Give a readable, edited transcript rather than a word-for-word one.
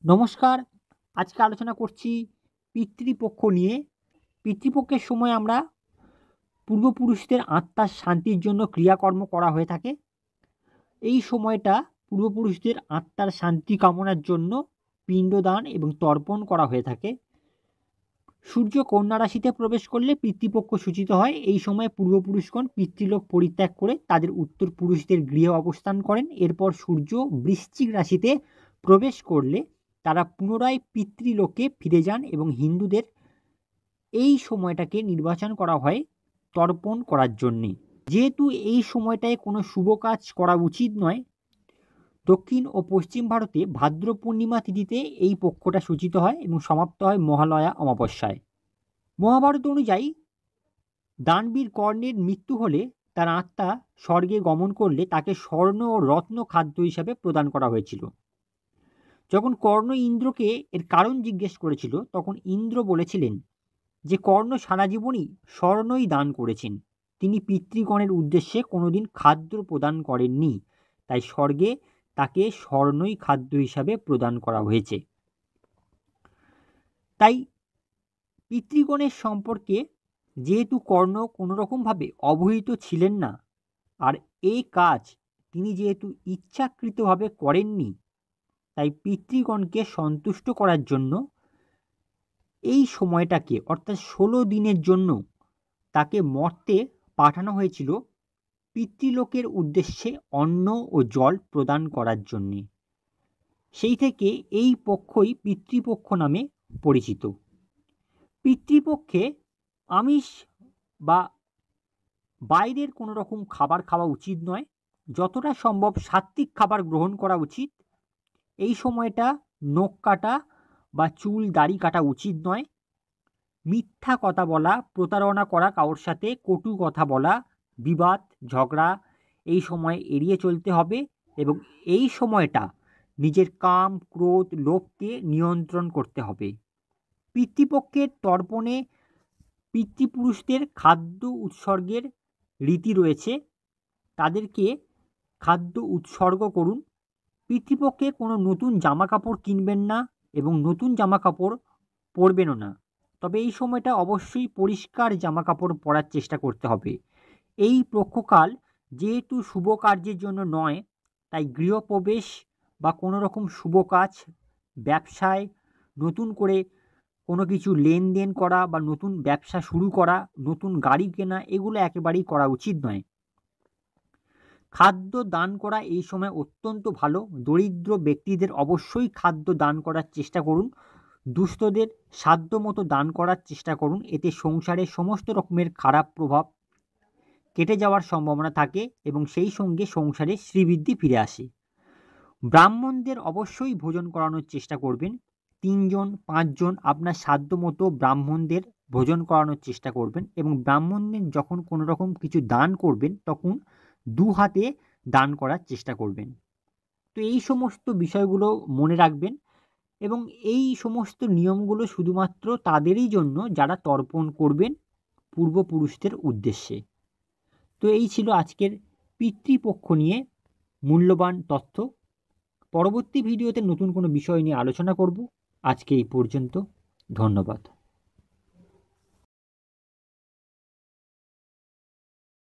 নমস্কার। আজকে আলোচনা করছি পিতৃপক্ষ নিয়ে। পিতৃপক্ষের সময় আমরা পূর্বপুরুষদের আত্মার শান্তির জন্য ক্রিয়াকর্ম করা হয়ে থাকে। এই সময়টা পূর্বপুরুষদের আত্মার শান্তি কামনার জন্য পিণ্ডদান এবং তর্পণ করা হয়ে থাকে। সূর্য কন্যা রাশিতে প্রবেশ করলে পিতৃপক্ষ সূচিত হয়। এই সময় পূর্বপুরুষগণ পিতৃলোক পরিত্যাগ করে তাদের উত্তর পুরুষদের গৃহে অবস্থান করেন। এরপর সূর্য বৃশ্চিক রাশিতে প্রবেশ করলে তারা পুনরায় পিতৃলোকে ফিরে যান এবং হিন্দুদের এই সময়টাকে নির্বাচন করা হয় তর্পণ করার জন্যে। যেহেতু এই সময়টায় কোনো শুভ কাজ করা উচিত নয়, দক্ষিণ ও পশ্চিম ভারতে ভাদ্র পূর্ণিমা তিথিতে এই পক্ষটা সূচিত হয় এবং সমাপ্ত হয় মহালয়া অমাবস্যায়। মহাভারত অনুযায়ী দানবীর কর্ণের মৃত্যু হলে তার আত্মা স্বর্গে গমন করলে তাকে স্বর্ণ ও রত্ন খাদ্য হিসাবে প্রদান করা হয়েছিল। যখন কর্ণ ইন্দ্রকে এর কারণ জিজ্ঞেস করেছিল, তখন ইন্দ্র বলেছিলেন যে কর্ণ সারা জীবনই স্বর্ণই দান করেছেন, তিনি পিতৃগণের উদ্দেশ্যে কোনোদিন খাদ্য প্রদান করেননি, তাই স্বর্গে তাকে স্বর্ণই খাদ্য হিসাবে প্রদান করা হয়েছে। তাই পিতৃগণের সম্পর্কে যেহেতু কর্ণ কোনোরকমভাবে অবহিত ছিলেন না, আর এই কাজ তিনি যেহেতু ইচ্ছাকৃতভাবে করেননি, তাই পিতৃগণকে সন্তুষ্ট করার জন্য এই সময়টাকে অর্থাৎ 16 দিনের জন্য তাকে মর্তে পাঠানো হয়েছিল পিতৃলোকের উদ্দেশ্যে অন্ন ও জল প্রদান করার জন্যে। সেই থেকে এই পক্ষই পিতৃপক্ষ নামে পরিচিত। পিতৃপক্ষে আমিষ বা বাইরের কোনো রকম খাবার খাওয়া উচিত নয়, যতটা সম্ভব সাত্ত্বিক খাবার গ্রহণ করা উচিত। এই সময়টা নখ কাটা বা চুল দাড়ি কাটা উচিত নয়। মিথ্যা কথা বলা, প্রতারণা করা, কারোর সাথে কটু কথা বলা, বিবাদ ঝগড়া এই সময় এড়িয়ে চলতে হবে এবং এই সময়টা নিজের কাম ক্রোধ লোভকে নিয়ন্ত্রণ করতে হবে। পিতৃপক্ষের তর্পণে পিতৃপুরুষদের খাদ্য উৎসর্গের রীতি রয়েছে, তাদেরকে খাদ্য উৎসর্গ করুন। পিতৃপক্ষে কোনো নতুন জামা কাপড় কিনবেন না এবং নতুন জামা কাপড় পরবেনও না। তবে এই সময়টা অবশ্যই পরিষ্কার জামা কাপড় পরার চেষ্টা করতে হবে। এই পক্ষকাল যেহেতু শুভ কার্যের জন্য নয়, তাই গৃহপ্রবেশ বা কোনো রকম শুভ কাজ, ব্যবসায় নতুন করে কোনো কিছু লেনদেন করা বা নতুন ব্যবসা শুরু করা, নতুন গাড়ি কেনা, এগুলো একেবারেই করা উচিত নয়। খাদ্য দান করা এই সময় অত্যন্ত ভালো। দরিদ্র ব্যক্তিদের অবশ্যই খাদ্য দান করার চেষ্টা করুন। দুস্থদের সাধ্যমতো দান করার চেষ্টা করুন। এতে সংসারে সমস্ত রকমের খারাপ প্রভাব কেটে যাওয়ার সম্ভাবনা থাকে এবং সেই সঙ্গে সংসারে শ্রীবৃদ্ধি ফিরে আসে। ব্রাহ্মণদের অবশ্যই ভোজন করানোর চেষ্টা করবেন। 3 জন 5 জন আপনার সাধ্যমতো ব্রাহ্মণদের ভোজন করানোর চেষ্টা করবেন এবং ব্রাহ্মণদের যখন কোনো রকম কিছু দান করবেন তখন 2 হাতে দান করার চেষ্টা করবেন। তো এই সমস্ত বিষয়গুলো মনে রাখবেন এবং এই সমস্ত নিয়মগুলো শুধুমাত্র তাদেরই জন্য যারা তর্পণ করবেন পূর্বপুরুষদের উদ্দেশ্যে। তো এই ছিল আজকের পিতৃপক্ষ নিয়ে মূল্যবান তথ্য। পরবর্তী ভিডিওতে নতুন কোনো বিষয় নিয়ে আলোচনা করব। আজকে এই পর্যন্ত। ধন্যবাদ।